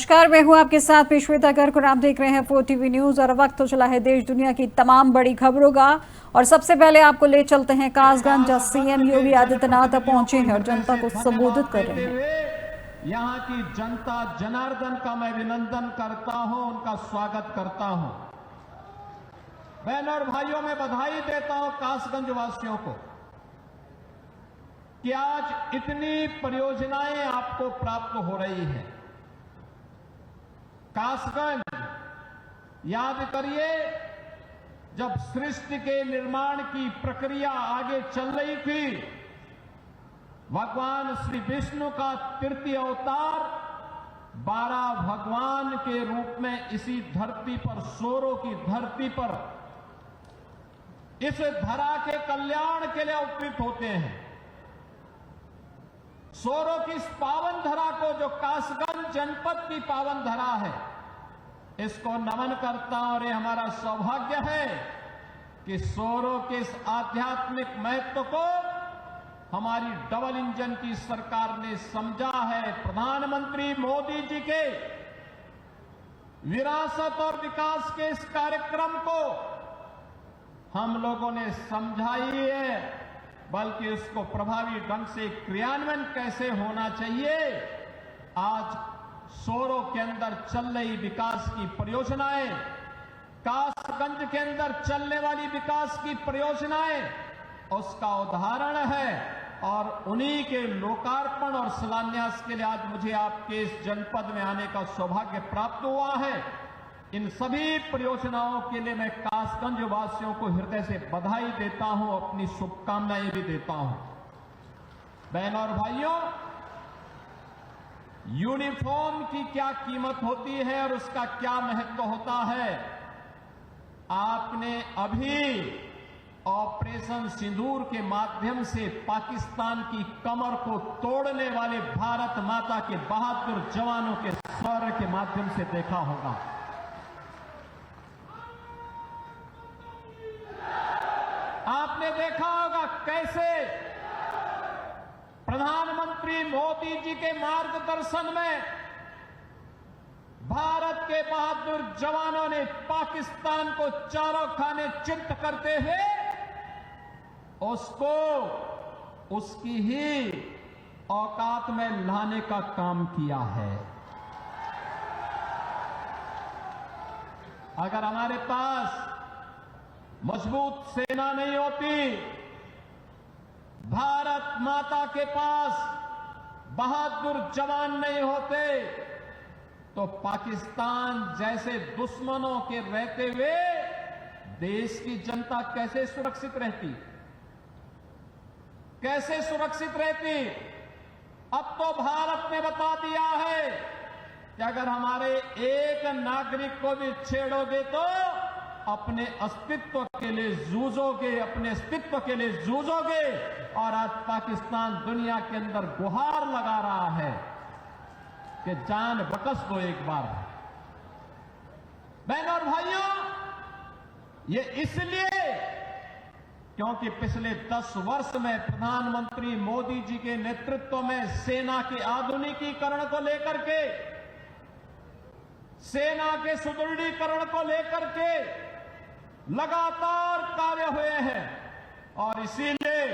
नमस्कार, मैं हूं आपके साथ में श्वेता गर्ग और आप देख रहे हैं 4TV न्यूज। और वक्त तो चला है देश दुनिया की तमाम बड़ी खबरों का। और सबसे पहले आपको ले चलते हैं कासगंज, जहां सीएम योगी आदित्यनाथ पहुंचे हैं और जनता को संबोधित कर रहे हैं। यहाँ की जनता जनार्दन का मैं अभिनंदन करता हूं, उनका स्वागत करता हूं। बहनों और भाइयों, मैं बधाई देता हूं कासगंज वासियों को कि आज इतनी परियोजनाएं आपको प्राप्त हो रही हैं। कासगंज, याद करिए, जब सृष्टि के निर्माण की प्रक्रिया आगे चल रही थी, भगवान श्री विष्णु का तृतीय अवतार 12 भगवान के रूप में इसी धरती पर, सोरों की धरती पर, इस धरा के कल्याण के लिए अवतरित होते हैं। सोरों की इस पावन धरा को, जो कासगंज जनपद की पावन धरा है, इसको नमन करता हूं। और ये हमारा सौभाग्य है कि सोरों के इस आध्यात्मिक महत्व को हमारी डबल इंजन की सरकार ने समझा है। प्रधानमंत्री मोदी जी के विरासत और विकास के इस कार्यक्रम को हम लोगों ने समझा ही है, बल्कि उसको प्रभावी ढंग से क्रियान्वयन कैसे होना चाहिए, आज सोरों के अंदर चल रही विकास की परियोजनाएं, कासगंज के अंदर चलने वाली विकास की परियोजनाएं उसका उदाहरण है। और उन्हीं के लोकार्पण और शिलान्यास के लिए आज मुझे आपके इस जनपद में आने का सौभाग्य प्राप्त हुआ है। इन सभी परियोजनाओं के लिए मैं कासगंज वासियों को हृदय से बधाई देता हूं, अपनी शुभकामनाएं भी देता हूं। बहनों और भाइयों, यूनिफॉर्म की क्या कीमत होती है और उसका क्या महत्व होता है, आपने अभी ऑपरेशन सिंदूर के माध्यम से पाकिस्तान की कमर को तोड़ने वाले भारत माता के बहादुर जवानों के शौर्य के माध्यम से देखा होगा। आपने देखा होगा कैसे प्रधानमंत्री मोदी जी के मार्गदर्शन में भारत के बहादुर जवानों ने पाकिस्तान को चारों खाने चित्त करते हुए उसको उसकी ही औकात में लाने का काम किया है। अगर हमारे पास मजबूत सेना नहीं होती, भारत माता के पास बहादुर जवान नहीं होते, तो पाकिस्तान जैसे दुश्मनों के रहते हुए देश की जनता कैसे सुरक्षित रहती, कैसे सुरक्षित रहती। अब तो भारत ने बता दिया है कि अगर हमारे एक नागरिक को भी छेड़ोगे तो अपने अस्तित्व के लिए जूझोगे, अपने अस्तित्व के लिए जूझोगे। और आज पाकिस्तान दुनिया के अंदर गुहार लगा रहा है कि जान बकस दो एक बार। बहनों और भाइयों, ये इसलिए क्योंकि पिछले 10 वर्ष में प्रधानमंत्री मोदी जी के नेतृत्व में सेना के आधुनिकीकरण को लेकर के, सेना के सुदृढ़ीकरण को लेकर के लगातार कार्य हुए हैं। और इसीलिए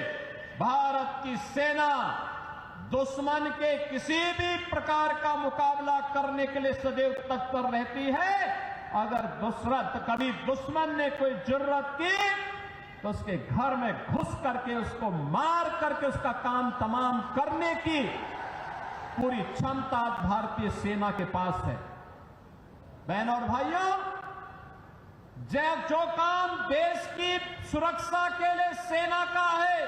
भारत की सेना दुश्मन के किसी भी प्रकार का मुकाबला करने के लिए सदैव तत्पर रहती है। अगर कभी दुश्मन ने कोई जरूरत की तो उसके घर में घुस करके, उसको मार करके उसका काम तमाम करने की पूरी क्षमता भारतीय सेना के पास है। बहनों और भाइयों, जो काम देश की सुरक्षा के लिए सेना का है,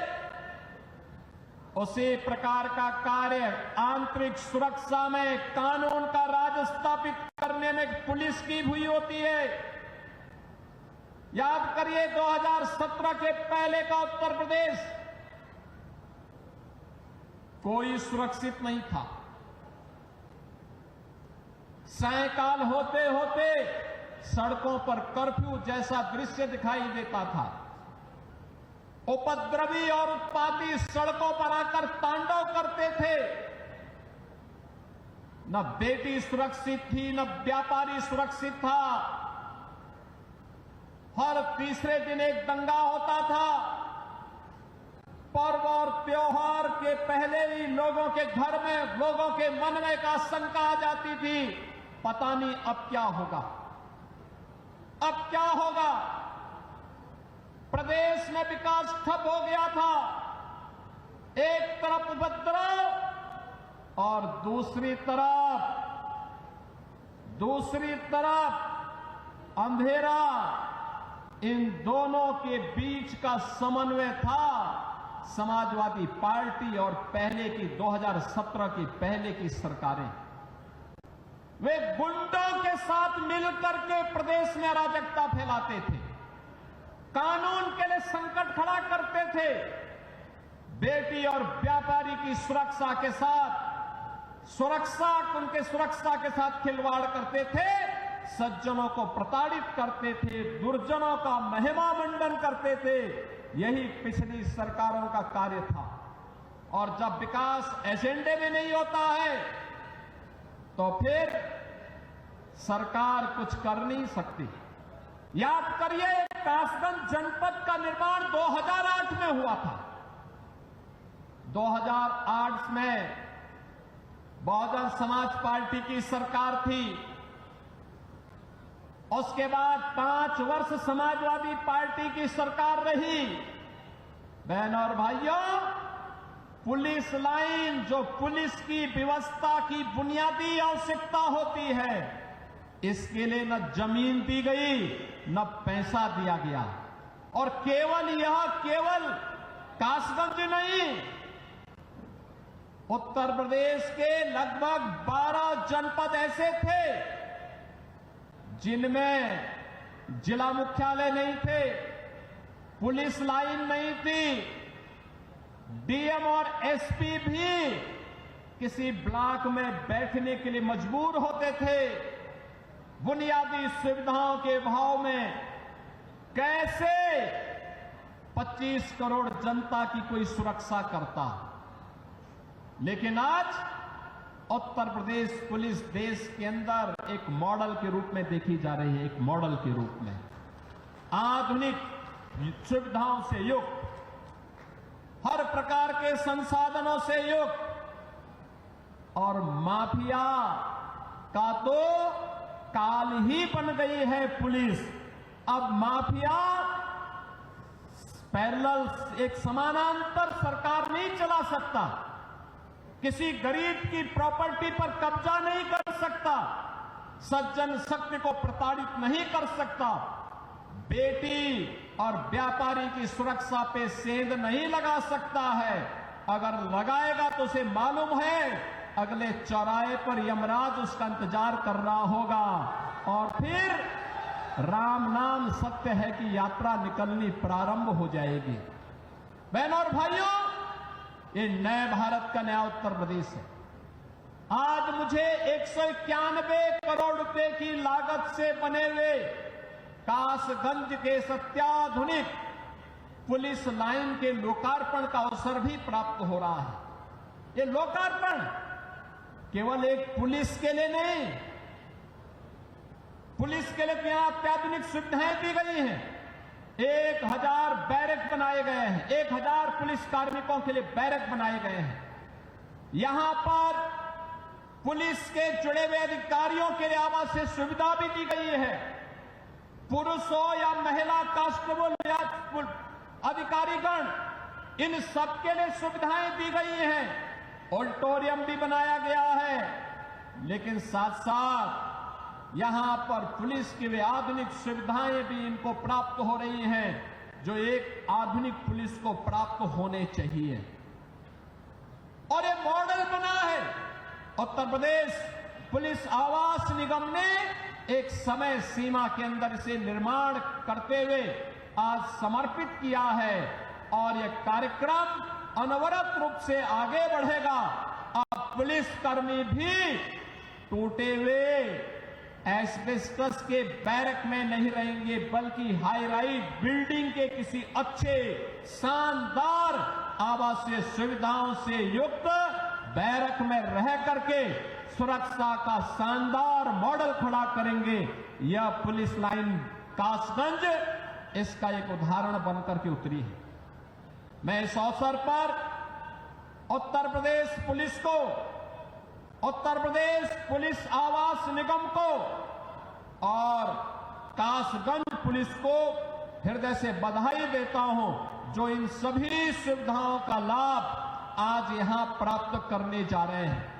उसी प्रकार का कार्य आंतरिक सुरक्षा में कानून का राज स्थापित करने में पुलिस की हुई होती है। याद करिए 2017 के पहले का उत्तर प्रदेश कोई सुरक्षित नहीं था। सायंकाल होते होते सड़कों पर कर्फ्यू जैसा दृश्य दिखाई देता था। उपद्रवी और उत्पाती सड़कों पर आकर तांडव करते थे। न बेटी सुरक्षित थी, न व्यापारी सुरक्षित था। हर तीसरे दिन एक दंगा होता था। पर्व और त्योहार के पहले ही लोगों के घर में, लोगों के मन में एक आशंका आ जाती थी, पता नहीं अब क्या होगा, अब क्या होगा। प्रदेश में विकास ठप हो गया था। एक तरफ उपद्रव और दूसरी तरफ अंधेरा। इन दोनों के बीच का समन्वय था समाजवादी पार्टी और पहले की 2017 की पहले की सरकारें। वे गुंडों के साथ मिलकर के प्रदेश में अराजकता फैलाते थे, कानून के लिए संकट खड़ा करते थे, बेटी और व्यापारी की सुरक्षा के साथ खिलवाड़ करते थे, सज्जनों को प्रताड़ित करते थे, दुर्जनों का महिमा मंडन करते थे। यही पिछली सरकारों का कार्य था। और जब विकास एजेंडे में नहीं होता है तो फिर सरकार कुछ कर नहीं सकती। याद करिए, कासगंज जनपद का निर्माण 2008 में हुआ था। 2008 में बहुजन समाज पार्टी की सरकार थी। उसके बाद 5 वर्ष समाजवादी पार्टी की सरकार रही। बहनों और भाइयों, पुलिस लाइन जो पुलिस की व्यवस्था की बुनियादी आवश्यकता होती है, इसके लिए न जमीन दी गई न पैसा दिया गया। और केवल कासगंज नहीं, उत्तर प्रदेश के लगभग 12 जनपद ऐसे थे जिनमें जिला मुख्यालय नहीं थे, पुलिस लाइन नहीं थी, डीएम और एसपी भी किसी ब्लॉक में बैठने के लिए मजबूर होते थे। बुनियादी सुविधाओं के अभाव में कैसे 25 करोड़ जनता की कोई सुरक्षा करता। लेकिन आज उत्तर प्रदेश पुलिस देश के अंदर एक मॉडल के रूप में देखी जा रही है, एक मॉडल के रूप में आधुनिक सुविधाओं से युक्त, हर प्रकार के संसाधनों से युक्त। और माफिया का तो काल ही बन गई है पुलिस। अब माफिया पैरेलल, एक समानांतर सरकार नहीं चला सकता, किसी गरीब की प्रॉपर्टी पर कब्जा नहीं कर सकता, सज्जन शक्ति को प्रताड़ित नहीं कर सकता, बेटी और व्यापारी की सुरक्षा पे सेंध नहीं लगा सकता है। अगर लगाएगा तो उसे मालूम है अगले चौराहे पर यमराज उसका इंतजार कर रहा होगा और फिर राम नाम सत्य है कि यात्रा निकलनी प्रारंभ हो जाएगी। बहनों और भाइयों, ये नए भारत का नया उत्तर प्रदेश है। आज मुझे 191 करोड़ रुपए की लागत से बने हुए कासगंज के अत्याधुनिक पुलिस लाइन के लोकार्पण का अवसर भी प्राप्त हो रहा है। ये लोकार्पण केवल एक पुलिस के लिए नहीं, पुलिस के लिए यहां अत्याधुनिक सुविधाएं दी गई हैं। 1000 बैरक बनाए गए हैं, 1000 पुलिस कार्मिकों के लिए बैरक बनाए गए हैं। यहां पर पुलिस के जुड़े हुए अधिकारियों के लिए आवासीय सुविधा भी दी गई है। पुरुष हो या महिला कांस्टेबल या अधिकारीगण, इन सबके लिए सुविधाएं दी गई हैं। ऑडिटोरियम भी बनाया गया है, लेकिन साथ साथ यहां पर पुलिस की वे आधुनिक सुविधाएं भी इनको प्राप्त हो रही हैं जो एक आधुनिक पुलिस को प्राप्त होने चाहिए। और ये मॉडल बना है। उत्तर प्रदेश पुलिस आवास निगम ने एक समय सीमा के अंदर इसे निर्माण करते हुए आज समर्पित किया है और यह कार्यक्रम अनवरत रूप से आगे बढ़ेगा। अब पुलिसकर्मी भी टूटे हुए एस्बेस्टस के बैरक में नहीं रहेंगे, बल्कि हाई राइज बिल्डिंग के किसी अच्छे शानदार आवासीय सुविधाओं से युक्त बैरक में रह करके सुरक्षा का शानदार मॉडल खड़ा करेंगे। यह पुलिस लाइन कासगंज इसका एक उदाहरण बनकर के उतरी है। मैं इस अवसर पर उत्तर प्रदेश पुलिस को, उत्तर प्रदेश पुलिस आवास निगम को और कासगंज पुलिस को हृदय से बधाई देता हूं, जो इन सभी सुविधाओं का लाभ आज यहां प्राप्त करने जा रहे हैं।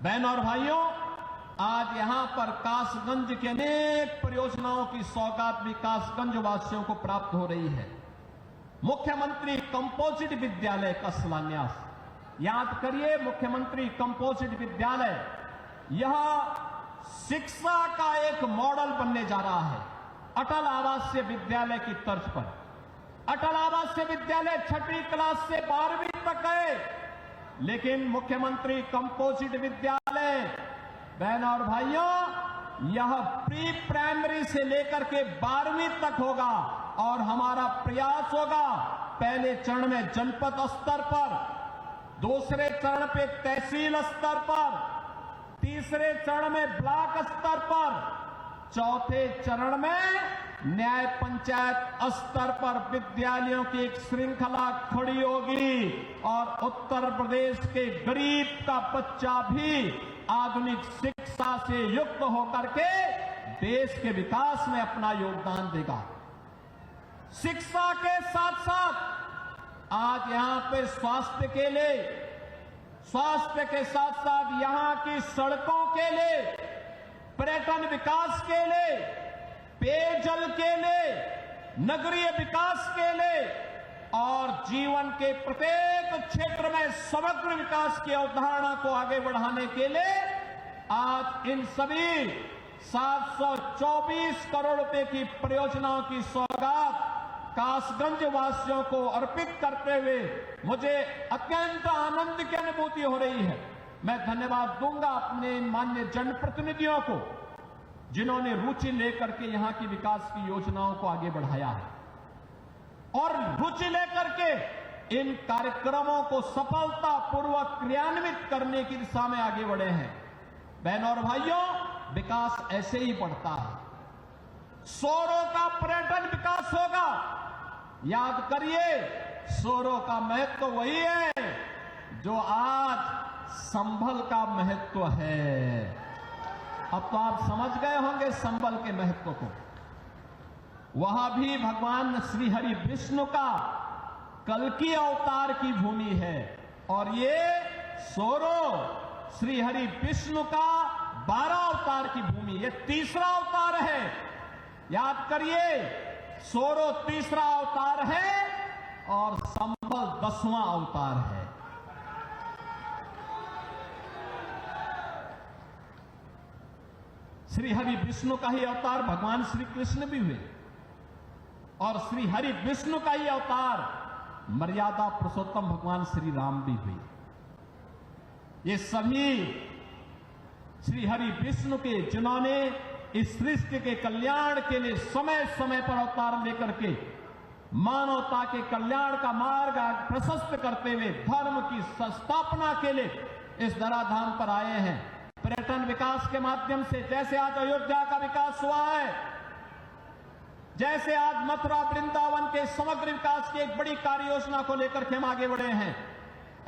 बहनों और भाइयों, आज यहां पर कासगंज के अनेक परियोजनाओं की सौगात भी कासगंज वासियों को प्राप्त हो रही है। मुख्यमंत्री कंपोजिट विद्यालय का शिलान्यास, याद करिए, मुख्यमंत्री कंपोजिट विद्यालय यह शिक्षा का एक मॉडल बनने जा रहा है। अटल आवासीय विद्यालय की तर्ज पर। अटल आवासीय विद्यालय 6वीं क्लास से 12वीं तक है, लेकिन मुख्यमंत्री कंपोजिट विद्यालय, बहनों और भाइयों, यह प्री प्राइमरी से लेकर के 12वीं तक होगा और हमारा प्रयास होगा पहले चरण में जनपद स्तर पर, दूसरे चरण पे तहसील स्तर पर, तीसरे चरण में ब्लॉक स्तर पर, चौथे चरण में न्याय पंचायत स्तर पर विद्यालयों की एक श्रृंखला खड़ी होगी और उत्तर प्रदेश के गरीब का बच्चा भी आधुनिक शिक्षा से युक्त होकर के देश के विकास में अपना योगदान देगा। शिक्षा के साथ साथ आज यहां पे स्वास्थ्य के लिए, स्वास्थ्य के साथ साथ यहां की सड़कों के लिए, पर्यटन विकास के लिए, पेयजल के लिए, नगरीय विकास के लिए और जीवन के प्रत्येक क्षेत्र में समग्र विकास की अवधारणा को आगे बढ़ाने के लिए आज इन सभी 724 करोड़ रुपए की परियोजनाओं की सौगात कासगंज वासियों को अर्पित करते हुए मुझे अत्यंत आनंद की अनुभूति हो रही है। मैं धन्यवाद दूंगा अपने माननीय जनप्रतिनिधियों को, जिन्होंने रुचि लेकर के यहां की विकास की योजनाओं को आगे बढ़ाया है और रुचि लेकर के इन कार्यक्रमों को सफलतापूर्वक क्रियान्वित करने की दिशा में आगे बढ़े हैं। बहनों और भाइयों, विकास ऐसे ही बढ़ता है। शोरों का पर्यटन विकास होगा। याद करिए, शोरों का महत्व वही है जो आज संभल का महत्व है। अब तो आप समझ गए होंगे संभल के महत्व को। वहां भी भगवान श्री हरि विष्णु का कल्कि अवतार की भूमि है और ये सोरो श्री हरि विष्णु का 12 अवतार की भूमि, ये तीसरा अवतार है। याद करिए, सोरो तीसरा अवतार है और संभल 10वां अवतार है। श्री हरि विष्णु का ही अवतार भगवान श्री कृष्ण भी हुए और श्री हरि विष्णु का ही अवतार मर्यादा पुरुषोत्तम भगवान श्री राम भी हुए। ये सभी श्री हरि विष्णु के, जिन्होंने इस सृष्टि के कल्याण के लिए समय समय पर अवतार लेकर के मानवता के कल्याण का मार्ग प्रशस्त करते हुए धर्म की संस्थापना के लिए इस धराधाम पर आए हैं। पर्यटन विकास के माध्यम से, जैसे आज अयोध्या का विकास हुआ है, जैसे आज मथुरा वृंदावन के समग्र विकास की एक बड़ी कार्य योजना को लेकर के हम आगे बढ़े हैं,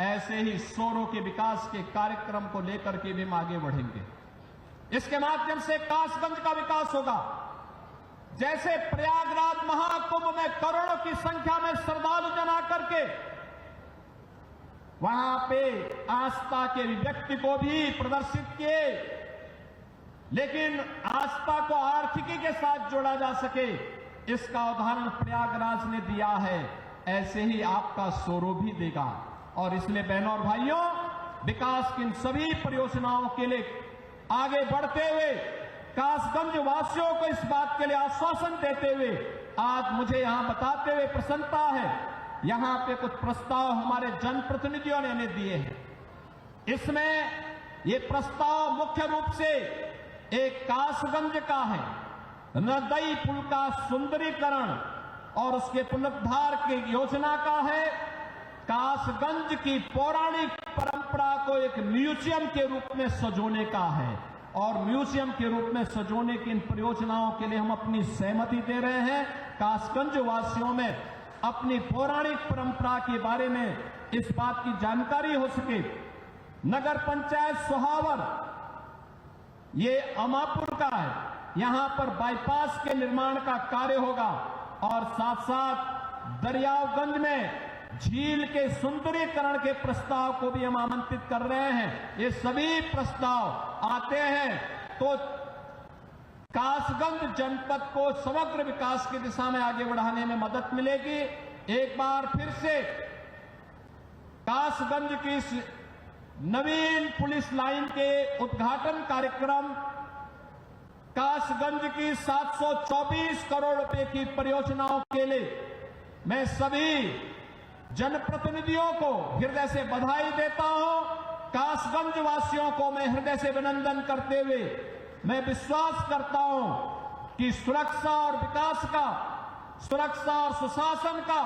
ऐसे ही सोरो के विकास के कार्यक्रम को लेकर के भी हम आगे बढ़ेंगे। इसके माध्यम से कासगंज का विकास होगा। जैसे प्रयागराज महाकुंभ में करोड़ों की संख्या में श्रद्धालु जन आकर के वहां पे आस्था के अभिव्यक्ति को भी प्रदर्शित किए, लेकिन आस्था को आर्थिकी के साथ जोड़ा जा सके, इसका उदाहरण प्रयागराज ने दिया है। ऐसे ही आपका सोरो भी देगा। और इसलिए बहनों और भाइयों, विकास की इन सभी परियोजनाओं के लिए आगे बढ़ते हुए कासगंज वासियों को इस बात के लिए आश्वासन देते हुए आज मुझे यहां बताते हुए प्रसन्नता है, यहां पे कुछ प्रस्ताव हमारे जनप्रतिनिधियों ने हमें दिए हैं। इसमें ये प्रस्ताव मुख्य रूप से एक कासगंज का है, नदई पुल का सुंदरीकरण और उसके पुनरुद्धार की योजना का है। कासगंज की पौराणिक परंपरा को एक म्यूजियम के रूप में सजोने का है और म्यूजियम के रूप में सजोने की इन परियोजनाओं के लिए हम अपनी सहमति दे रहे हैं। कासगंज वासियों में अपनी पौराणिक परंपरा के बारे में इस बात की जानकारी हो सके। नगर पंचायत सोहावर ये अमापुर का है, यहां पर बाईपास के निर्माण का कार्य होगा और साथ साथ दरियागंज में झील के सुंदरीकरण के प्रस्ताव को भी हम आमंत्रित कर रहे हैं। ये सभी प्रस्ताव आते हैं तो कासगंज जनपद को समग्र विकास की दिशा में आगे बढ़ाने में मदद मिलेगी। एक बार फिर से कासगंज की इस नवीन पुलिस लाइन के उद्घाटन कार्यक्रम, कासगंज की 724 करोड़ रुपए की परियोजनाओं के लिए मैं सभी जनप्रतिनिधियों को हृदय से बधाई देता हूं। कासगंज वासियों को मैं हृदय से अभिनंदन करते हुए मैं विश्वास करता हूं कि सुरक्षा और विकास का, सुरक्षा और सुशासन का,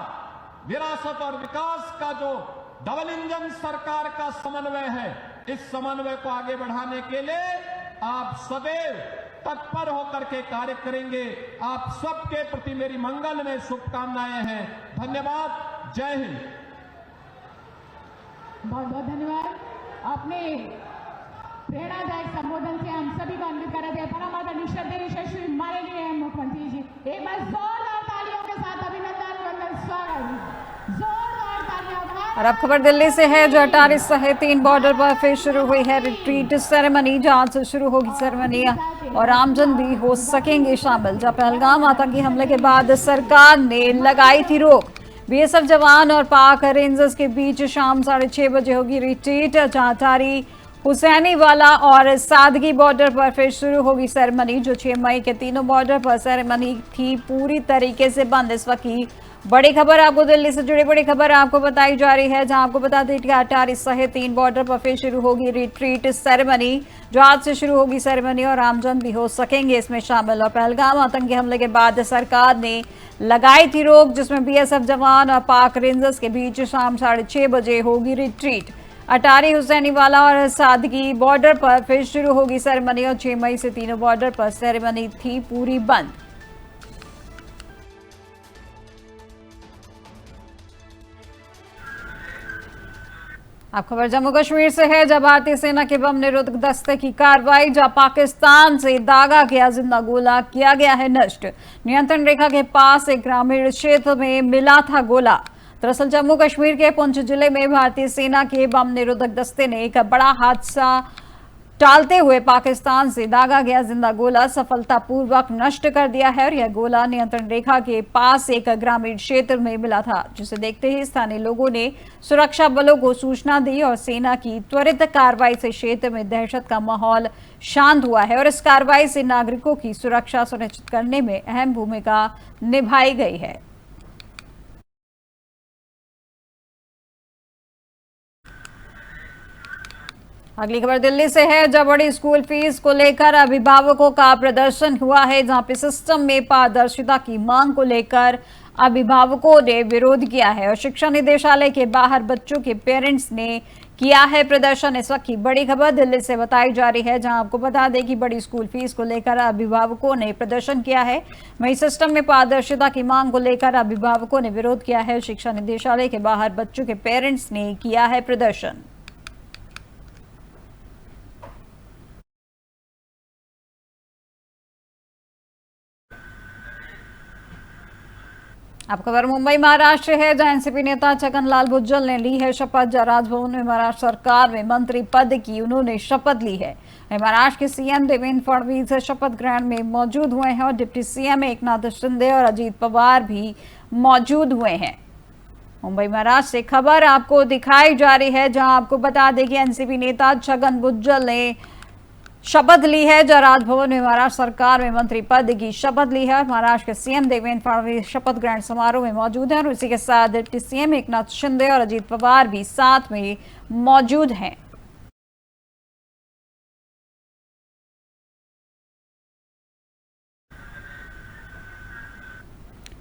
विरासत और विकास का जो डबल इंजन सरकार का समन्वय है, इस समन्वय को आगे बढ़ाने के लिए आप सदैव तत्पर होकर के कार्य करेंगे। आप सबके प्रति मेरी मंगल में शुभकामनाएं हैं। धन्यवाद। जय हिंद। बहुत बहुत धन्यवाद। अपने प्रेरणादायक संबोधन से हम सभी को अन्वित कर रहे थे। परम आदरणीय श्रद्धेय यशस्वी माननीय मुख्यमंत्री जी, एक बार जोरदार तालियों के साथ अभिनंदन वंदन स्वागत। जोरदार तालियां। और अब खबर दिल्ली से है, जो अटारी सहित 3 बॉर्डर पर फिर शुरू हुई है रिट्रीट सेरेमनी। जहां से शुरू होगी सेरेमनी और आमजन भी हो सकेंगे शामिल। जब पहलगाम आतंकी हमले के बाद सरकार ने लगाई थी रोक, बीएसएफ जवान और पाक रेंजर्स के बीच शाम 6:30 बजे होगी रिट्रीट। जहां अटारी, हुसैनीवाला और सादगी बॉर्डर पर फिर शुरू होगी सेरेमनी। जो 6 मई के तीनों बॉर्डर पर सेरेमनी थी पूरी तरीके से बंद। इस वक्त की बड़ी खबर आपको दिल्ली से जुड़ी बड़ी खबर आपको बताई जा रही है, जहां आपको बता दें कि अटारी सहित 3 बॉर्डर पर फिर शुरू होगी रिट्रीट सेरेमनी। जो आज से शुरू होगी सेरेमनी और आमजन भी हो सकेंगे इसमें शामिल। और पहलगाम आतंकी हमले के बाद सरकार ने लगाई थी रोक, जिसमें बीएसएफ जवान और पाक रेंजर्स के बीच शाम 6:30 बजे होगी रिट्रीट। अटारी, हुसैनीवाला और सादगी बॉर्डर पर फिर शुरू होगी सेरेमनी और 6 मई से तीनों बॉर्डर पर सेरेमनी थी पूरी बंद। अब खबर जम्मू कश्मीर से है, जब भारतीय सेना के बम निरोधक दस्ते की कार्रवाई। जहां पाकिस्तान से दागा गया जिंदा गोला किया गया है नष्ट। नियंत्रण रेखा के पास एक ग्रामीण क्षेत्र में मिला था गोला। दरअसल जम्मू कश्मीर के पुंछ जिले में भारतीय सेना के बम निरोधक दस्ते ने एक बड़ा हादसा टालते हुए पाकिस्तान से दागा गया जिंदा गोला सफलतापूर्वक नष्ट कर दिया है। और यह गोला नियंत्रण रेखा के पास एक ग्रामीण क्षेत्र में मिला था, जिसे देखते ही स्थानीय लोगों ने सुरक्षा बलों को सूचना दी और सेना की त्वरित कार्रवाई से क्षेत्र में दहशत का माहौल शांत हुआ है। और इस कार्रवाई से नागरिकों की सुरक्षा सुनिश्चित करने में अहम भूमिका निभाई गई है। अगली खबर दिल्ली से है, जब बड़ी स्कूल फीस को लेकर अभिभावकों का प्रदर्शन हुआ है। जहां पे सिस्टम में पारदर्शिता की मांग को लेकर अभिभावकों ने विरोध किया है और शिक्षा निदेशालय के बाहर बच्चों के पेरेंट्स ने किया है प्रदर्शन। इस वक्त की बड़ी खबर दिल्ली से बताई जा रही है, जहां आपको बता दें कि बड़ी स्कूल फीस को लेकर अभिभावकों ने प्रदर्शन किया है। वहीं सिस्टम में पारदर्शिता की मांग को लेकर अभिभावकों ने विरोध किया है। शिक्षा निदेशालय के बाहर बच्चों के पेरेंट्स ने किया है प्रदर्शन। अब खबर मुंबई महाराष्ट्र है, जहां एनसीपी नेता छगनलाल भुज्जल ने ली है शपथ। राजभवन में महाराष्ट्र सरकार में मंत्री पद की उन्होंने शपथ ली है। महाराष्ट्र के सीएम देवेंद्र फडणवीस शपथ ग्रहण में मौजूद हुए हैं और डिप्टी सीएम एकनाथ शिंदे और अजीत पवार भी मौजूद हुए हैं। मुंबई महाराष्ट्र से खबर आपको दिखाई जा रही है, जहां आपको बता दें कि एनसीपी नेता छगन भुज्जल ने शपथ ली है। जो राजभवन में महाराष्ट्र सरकार में मंत्री पद की शपथ ली है। महाराष्ट्र के सीएम देवेंद्र फडणवीस शपथ ग्रहण समारोह में मौजूद हैं और इसी के साथ डिप्टी सीएम एकनाथ शिंदे और अजीत पवार भी साथ में मौजूद हैं।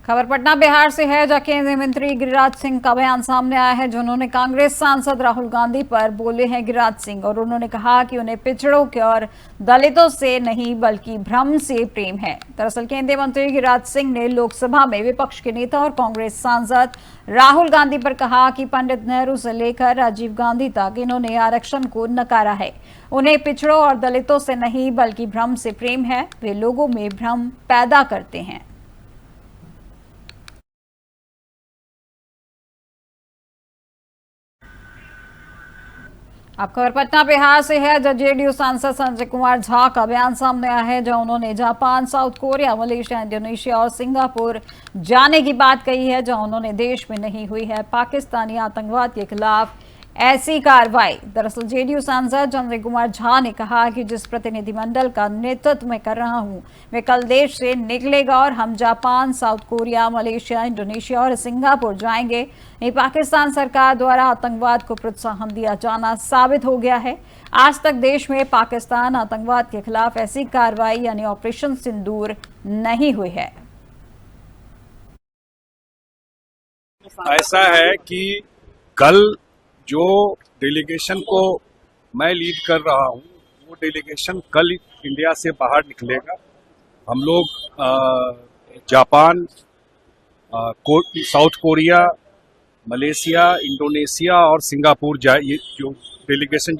खबर पटना बिहार से है, जहां केंद्रीय मंत्री गिरिराज सिंह का बयान सामने आया है, जिन्होंने कांग्रेस सांसद राहुल गांधी पर बोले हैं गिरिराज सिंह, और उन्होंने कहा कि उन्हें पिछड़ों के और दलितों से नहीं बल्कि भ्रम से प्रेम है। दरअसल केंद्रीय मंत्री गिरिराज सिंह ने लोकसभा में विपक्ष के नेता और कांग्रेस सांसद राहुल गांधी पर कहा कि पंडित नेहरू से लेकर राजीव गांधी तक इन्होंने आरक्षण को नकारा है। उन्हें पिछड़ों और दलितों से नहीं बल्कि भ्रम से प्रेम है। वे लोगों में भ्रम पैदा करते हैं। अब खबर पटना बिहार से है, जहां जेडीयू सांसद संजय कुमार झा का बयान सामने आया है, जहां उन्होंने Japan, south Korea, Malaysia, Indonesia और सिंगापुर जाने की बात कही है, जहां उन्होंने देश में नहीं हुई है पाकिस्तानी आतंकवाद के खिलाफ ऐसी कार्रवाई। दरअसल जेडीयू सांसद संजय कुमार झा ने कहा कि जिस प्रतिनिधिमंडल का नेतृत्व मैं कर रहा हूं, वे कल देश से निकलेगा और हम Japan, south Korea, Malaysia, Indonesia और सिंगापुर जाएंगे। ये पाकिस्तान सरकार द्वारा आतंकवाद को प्रोत्साहन दिया जाना साबित हो गया है। आज तक देश में पाकिस्तान आतंकवाद के खिलाफ ऐसी कार्रवाई यानी ऑपरेशन सिंदूर नहीं हुई है। ऐसा है कि कल जो डेलीगेशन को मैं लीड कर रहा हूं, वो डेलीगेशन कल इंडिया से बाहर निकलेगा। हम लोग Japan, south Korea, Malaysia, Indonesia और सिंगापुर ये जो डेलीगेशन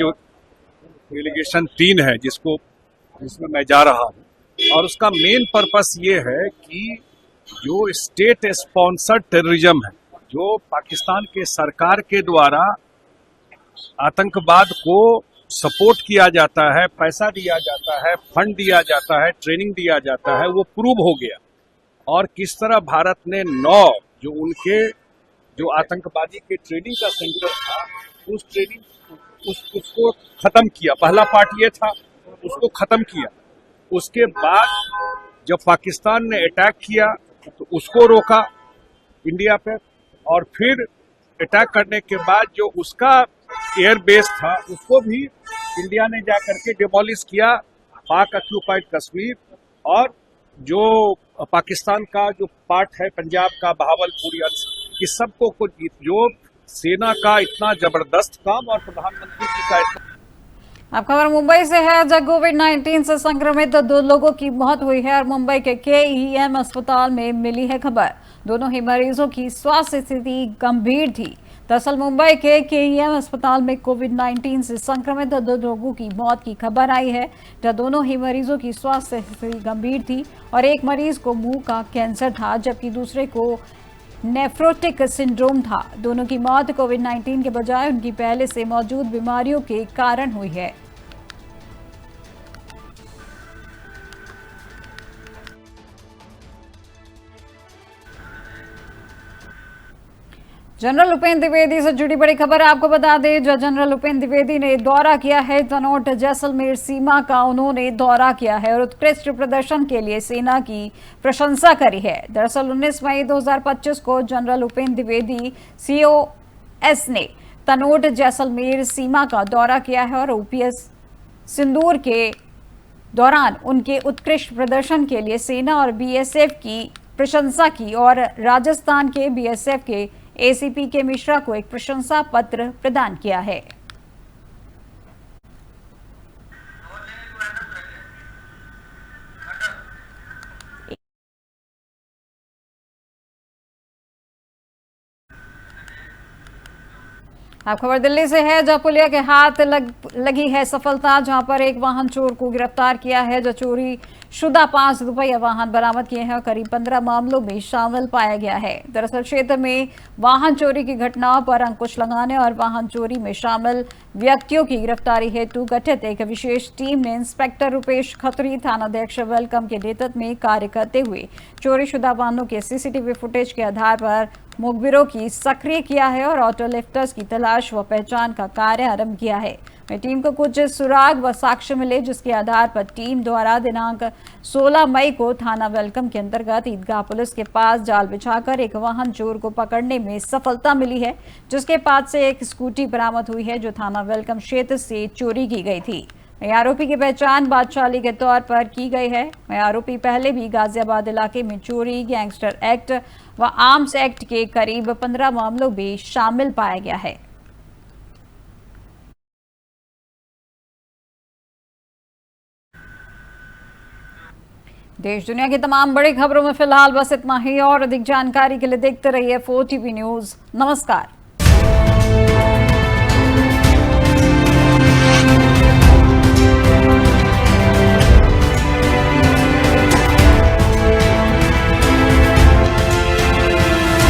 3 है जिसमें मैं जा रहा हूं, और उसका मेन पर्पस ये है कि जो स्टेट स्पॉन्सर्ड टेररिज्म है, जो पाकिस्तान के सरकार के द्वारा आतंकवाद को सपोर्ट किया जाता है, पैसा दिया जाता है, फंड दिया जाता है, ट्रेनिंग दिया जाता है, वो प्रूव हो गया। और किस तरह भारत ने 9 जो आतंकवादी के ट्रेनिंग का सेंटर था, उसको खत्म किया। पहला पार्ट ये था, उसको खत्म किया। उसके बाद जब पाकिस्तान ने अटैक किया तो उसको रोका इंडिया पे, और फिर अटैक करने के बाद जो उसका एयर बेस था उसको भी इंडिया ने जाकर के डिमोलिश किया। पाक ऑक्यूपाइड कश्मीर और जो पाकिस्तान का जो पार्ट है पंजाब का बहावलपुर, इस सबको जो सेना का इतना जबरदस्त काम और प्रधानमंत्री जी का। अब खबर मुंबई से है, जहां कोविड-19 से संक्रमित 2 लोगों की मौत हुई है और मुंबई के KEM अस्पताल में मिली है खबर। दोनों ही मरीजों की स्वास्थ्य स्थिति गंभीर थी। दरअसल मुंबई के KEM अस्पताल में कोविड-19 से संक्रमित 2 लोगों की मौत की खबर आई है, जहां दोनों ही मरीजों की स्वास्थ्य स्थिति गंभीर थी और एक मरीज को मुंह का कैंसर था, जबकि दूसरे को नेफ्रोटिक सिंड्रोम था। दोनों की मौत कोविड-19 के बजाय उनकी पहले से मौजूद बीमारियों के कारण हुई है। जनरल उपेंद्र द्विवेदी से जुड़ी बड़ी खबर आपको बता दें, जो जनरल उपेंद्र द्विवेदी ने दौरा किया है तनोट जैसलमेर सीमा का, उन्होंने दौरा किया है और उत्कृष्ट प्रदर्शन के लिए सेना की प्रशंसा करी है। दरअसल 19 मई 2025 को जनरल उपेंद्र द्विवेदी COS ने तनोट जैसलमेर सीमा का दौरा किया है और OPS सिंदूर के दौरान उनके उत्कृष्ट प्रदर्शन के लिए सेना और BSF की प्रशंसा की और राजस्थान के BSF के ACP के मिश्रा को एक प्रशंसा पत्र प्रदान किया है। अब खबर दिल्ली से है, जहां पुलिया के हाथ लगी है सफलता, जहां पर एक वाहन चोर को गिरफ्तार किया है, जो चोरी शुदा 5 रुपया वाहन बरामद किए हैं और करीब 15 मामलों में शामिल पाया गया है। दरअसल क्षेत्र में वाहन चोरी की घटनाओं पर अंकुश लगाने और वाहन चोरी में शामिल व्यक्तियों की गिरफ्तारी हेतु गठित एक विशेष टीम ने इंस्पेक्टर रुपेश खत्री, थानाध्यक्ष वेलकम के नेतृत्व में कार्य करते हुए चोरी शुदा वाहनों के CCTV फुटेज के आधार पर मुखबिरों की सक्रिय किया है और ऑटो लिफ्टर्स की तलाश व पहचान का कार्य आरंभ किया है। टीम को कुछ सुराग व साक्ष्य मिले, जिसके आधार पर टीम द्वारा दिनांक 16 मई को थाना वेलकम के अंतर्गत ईदगाह पुलिस के पास जाल बिछाकर एक वाहन चोर को पकड़ने में सफलता मिली है, जिसके पास से एक स्कूटी बरामद हुई है, जो थाना वेलकम क्षेत्र से चोरी की गई थी। आरोपी की पहचान बादशाह अली के तौर पर की गई है। आरोपी पहले भी गाजियाबाद इलाके में चोरी, गैंगस्टर एक्ट व आर्म्स एक्ट के करीब 15 मामलों में शामिल पाया गया है। देश दुनिया की तमाम बड़ी खबरों में फिलहाल बस इतना ही और अधिक जानकारी के लिए देखते रहिए 4 TV न्यूज। नमस्कार।